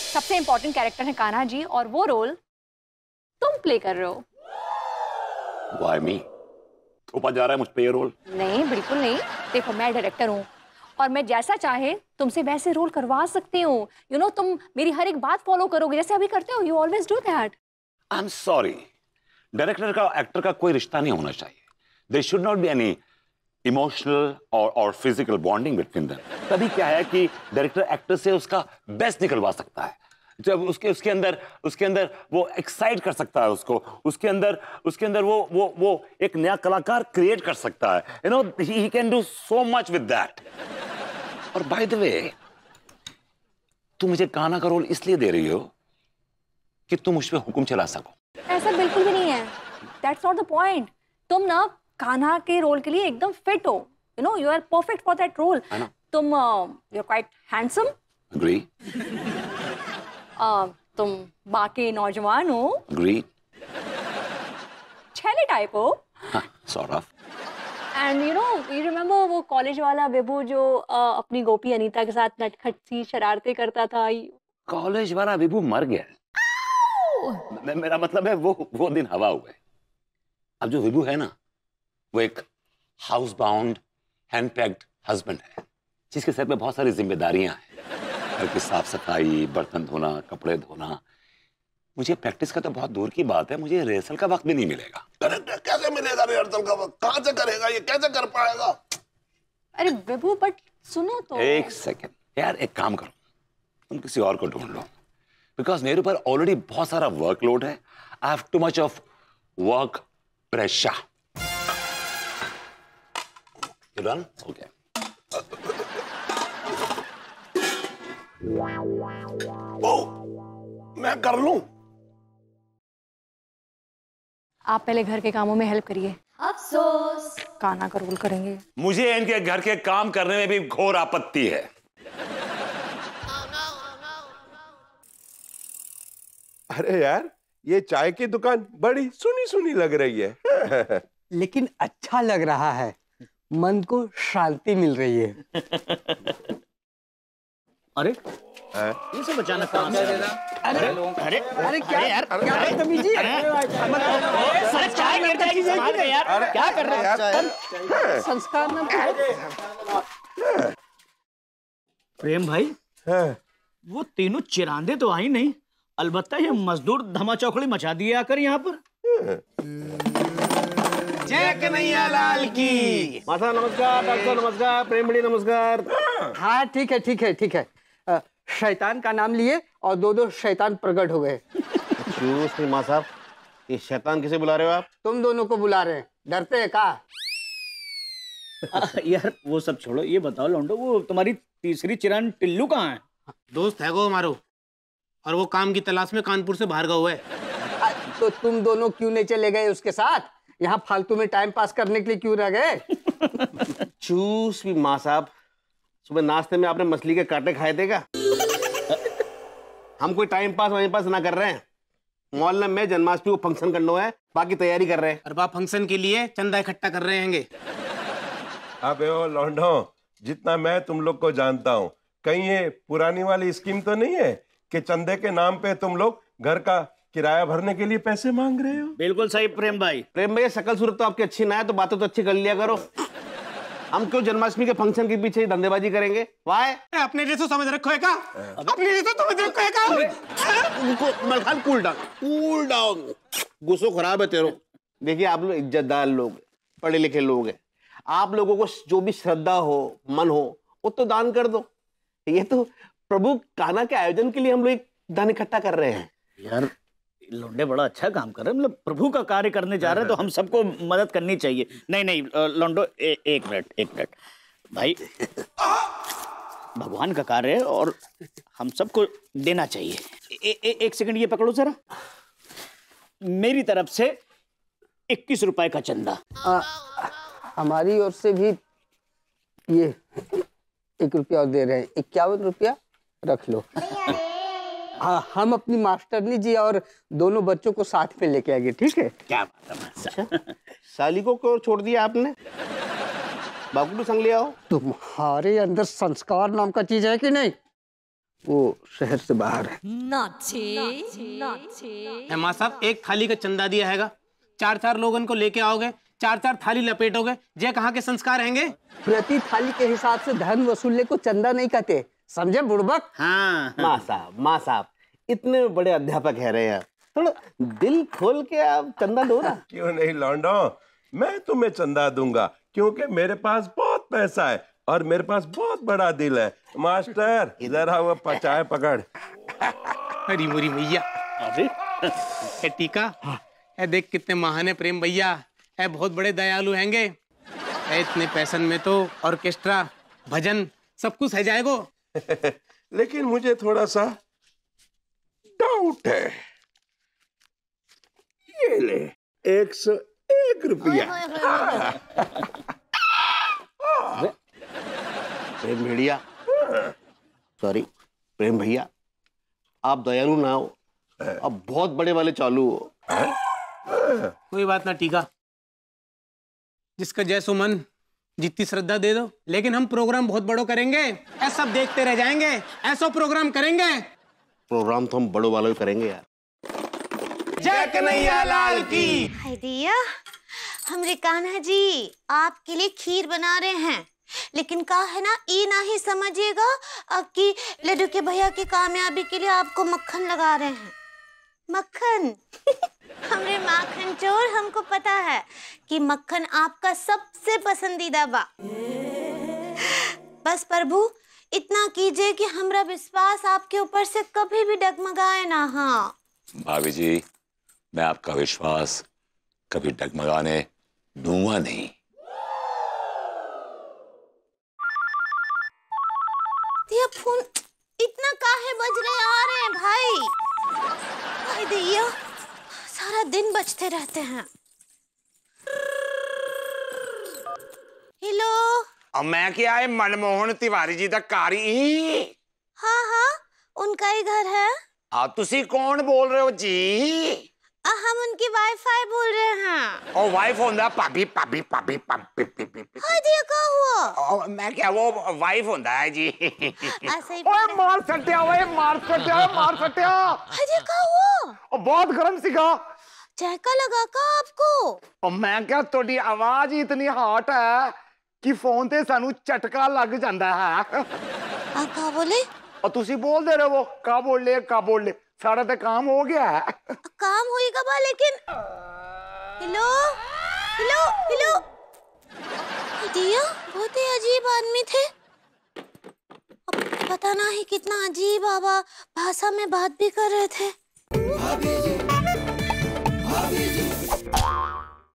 सबसे important character है कान्हा जी और वो रोल तुम प्ले कर रहे हो। Why me? थोपा जा रहा है मुझ पे ये रोल? नहीं, बिल्कुल नहीं। देखो, मैं डायरेक्टर हूँ और मैं जैसा चाहे तुमसे वैसे रोल करवा सकती हूँ। यू नो, तुम मेरी हर एक बात फॉलो करोगे जैसे अभी करते हो। You always do that. I am sorry, director का एक्टर का कोई रिश्ता नहीं होना चाहिए। There should not be any emotional और फिजिकल बॉन्डिंग बिटवीन देम। तभी क्या है कि डायरेक्टर एक्टर से उसका बेस्ट निकलवा सकता है। जब उसके अंदर वो एक्साइट कर सकता है उसको, उसके अंदर वो एक नया कलाकार क्रिएट कर सकता है। You know, he can do so much with that. और बाय द वे, तुम मुझे कान्हा का रोल इसलिए दे रही हो कि तुम मुझ पे हुक्म चला सको। ऐसा बिल्कुल भी नहीं है। That's not the point. तुम ना कान्हा के रोल के लिए एकदम फिट हो। You know, you are perfect for that role. तुम you are quite handsome. Agree. तुम बाकी नौजवान हो। एग्री। छैले टाइप हो। Sort of. And you know, you remember वो कॉलेज वाला विभू जो अपनी गोपी अनीता के साथ नटखट सी शरारतें करता था। कॉलेज वाला विभू मर गया। मेरा मतलब है वो दिन हवा हुए। अब जो विभू है ना, वो एक house bound hand packed husband है जिसके सर पे बहुत सारी जिम्मेदारियां हैं। घर की साफ सफाई, बर्तन धोना, कपड़े धोना। मुझे प्रैक्टिस का तो बहुत दूर की बात है, मुझे रिहर्सल का वक्त भी नहीं मिलेगा। कैसे मिलेगा रिहर्सल का वक्त? कहां से करेगा ये? कैसे कर पाएगा? अरे विभू, बट सुनो तो। एक सेकेंड यार, एक काम करो, तुम किसी और को ढूंढ लो, बिकॉज मेरे ऊपर ऑलरेडी बहुत सारा वर्कलोड है। I have too much of work pressure. You done? Okay. मैं कर लूं? आप पहले घर के कामों में हेल्प करिए। अफसोस, कान्हा का रोल करेंगे। मुझे इनके घर के काम करने में भी घोर आपत्ति है। अरे यार, ये चाय की दुकान बड़ी सुनी सुनी लग रही है। लेकिन अच्छा लग रहा है, मन को शांति मिल रही है। अरे ये सब अचानक कहां से? अरे क्या यार, क्या बदतमीजी है? सर चाय गिर जाएगी यार, क्या कर रहे हैं? संस्कार ना। प्रेम भाई, वो तीनों चिरांदे तो आई नहीं, अलबत्ता ये मजदूर धमाचौकड़ी मचा दिए आकर यहाँ पर। जय कन्हैया लाल की। माता नमस्कार, डॉक्टर नमस्कार, प्रेमड़ी नमस्कार। हाँ ठीक है ठीक है ठीक है। शैतान का नाम लिए और दो शैतान प्रकट हो गए। मां साहब, ये शैतान किसे बुला रहे हो आप? तुम दोनों को बुला रहे हैं, डरते हैं का? यार वो सब छोड़ो, ये बताओ लौंडो, वो तुम्हारी तीसरी चिरान टिल्लू कहाँ है? दोस्त है वो हमारो, और वो काम की तलाश में कानपुर से बाहर गए हुए। तो तुम दोनों क्यों नहीं चले गए उसके साथ? यहाँ फालतू में टाइम पास करने के लिए क्यों रह गए? चूस भी माँ साहब, सुबह नाश्ते में आपने मछली के कांटे खाए थे क्या? हम कोई टाइम पास वहीं पास ना कर रहे हैं। मोहल्ले में जन्माष्टमी को फंक्शन करना है, बाकी तैयारी कर रहे हैं। और बाप फंक्शन के लिए चंदा इकट्ठा कर रहे हैं। अबे ओ लौंडो, जितना मैं तुम लोग को जानता हूँ, कहीं ये पुरानी वाली स्कीम तो नहीं है कि चंदे के नाम पे तुम लोग घर का किराया भरने के लिए पैसे मांग रहे हो? बिल्कुल सही प्रेम भाई। प्रेम भाई, शकल सूरत तो आपकी अच्छी ना है, तो बातें तो अच्छी कर लिया करो। हम क्यों जन्माष्टमी के फंक्शन के पीछे धंधेबाजी करेंगे? वाह, अपने जैसे समझ रखो है का? अपने जैसे समझ रखो है का? मलखान कूल डाउन, गुस्सा खराब है तेरो। देखिए, आप लोग इज्जतदार लोग, पढ़े लिखे लोग हैं, आप लोगों को जो भी श्रद्धा हो, मन हो, वो तो दान कर दो। ये तो प्रभु कान्हा के आयोजन के लिए हम लोग एक दान इकट्ठा कर रहे हैं। यार लौंडे बड़ा अच्छा काम कर रहे हैं, मतलब प्रभु का कार्य करने जा रहे हैं, तो हम सबको मदद करनी चाहिए। नहीं लौंडो, एक मिनट भाई, भगवान का कार्य है और हम सबको देना चाहिए। एक सेकंड, ये पकड़ो जरा, मेरी तरफ से 21 रुपए का चंदा। हमारी ओर से भी ये 1 रुपया और दे रहे हैं, 51 रुपया रख लो। हाँ, हम अपनी मास्टरनी जी और दोनों बच्चों को साथ में लेके आएंगे, ठीक है? क्या बात है। साली को क्यों छोड़ दिया आपने? बाबू भी संग ले आओ। तुम्हारे अंदर संस्कार नाम का चीज है कि नहीं? वो शहर से बाहर है। माँ साहब एक थाली का चंदा दिया हैगा, 4-4 लोगों को लेके आओगे, 4-4 थाली लपेटोगे, जे कहाँ के संस्कार हैंगे? प्रति थाली के हिसाब से धन वसूलने को चंदा नहीं कहते, समझे बुड़बक? हाँ माँ साहब इतने बड़े अध्यापक है रहे हैं, थोड़ा दिल खोल के आप चंदा दो ना। क्यों नहीं लौंडो, मैं तुम्हें चंदा दूंगा क्योंकि मेरे पास बहुत पैसा है और मेरे पास बहुत बड़ा दिल है। मास्टर इधर आओ, चाय पकड़। अरे मोरी भैया, अरे टीका है, देख कितने महान है प्रेम भैया है, बहुत बड़े दयालु हैंगे। इतने पैसन में तो ऑर्केस्ट्रा, भजन सब कुछ है जाएगो। लेकिन मुझे थोड़ा सा डाउट है। ये ले 101 रुपया। प्रेम भैया, सॉरी प्रेम भैया, आप दयालु ना हो, आप बहुत बड़े वाले चालू हो। कोई बात ना टीका, जिसका जैसो मन जितनी श्रद्धा दे दो, लेकिन हम प्रोग्राम बहुत बड़ो करेंगे, ऐसा सब देखते रह जाएंगे, ऐसा प्रोग्राम करेंगे। प्रोग्राम तो हम बड़ों वालों करेंगे यार। जय कन्हैया लाल की। हाय दिया, हमरे कान्हा जी आपके लिए खीर बना रहे हैं, लेकिन का है ना, ये ना ही समझिएगा कि लड्डू के भैया की कामयाबी के लिए आपको मक्खन लगा रहे हैं। मक्खन हमरे माखन चोर, हमको पता है कि मक्खन आपका सबसे पसंदीदा बा। बस प्रभु इतना कीजिए कि हमरा विश्वास आपके ऊपर से कभी भी डगमगाए ना। हाँ भाभी जी, मैं आपका विश्वास कभी डगमगाने दूंगा नहीं। दिया फोन इतना काहे बज रहे आ रहे हैं भाई? भाई दिया सारा दिन बजते रहते हैं। हेलो। अब मैं क्या है, मनमोहन तिवारी जी दा कारी? हाँ हाँ उनका ही घर है। तुसी कौन बोल रहे हो जी? हम उनकी वाईफाई बोल रहे हैं। ओ वाइफ होंदा भाभी भाभी भाभी भाभी। हाँ जी क्या हुआ? मैं क्या वो वाइफ होंदा है जी। ऐसे ही ओए मार सट्टिया, ओए मार सट्टिया, मार सट्टिया। हाँ जी क्या हुआ? बहुत गर्म सिगा। चहका लगा का आपको? और मैं क्या, तोड़ी आवाज ही इतनी हॉट है कि फोन ते सानू झटका लग जांदा है। आप क्या बोले? और तुसी बोल दे रहे हो का बोल ले, सारा तो काम हो गया है। काम होएगा बा, लेकिन हेलो हेलो हेलो। दिया बहुत ही अजीब आदमी थे, अब पता नहीं कितना अजीब भाषा में बात भी कर रहे थे।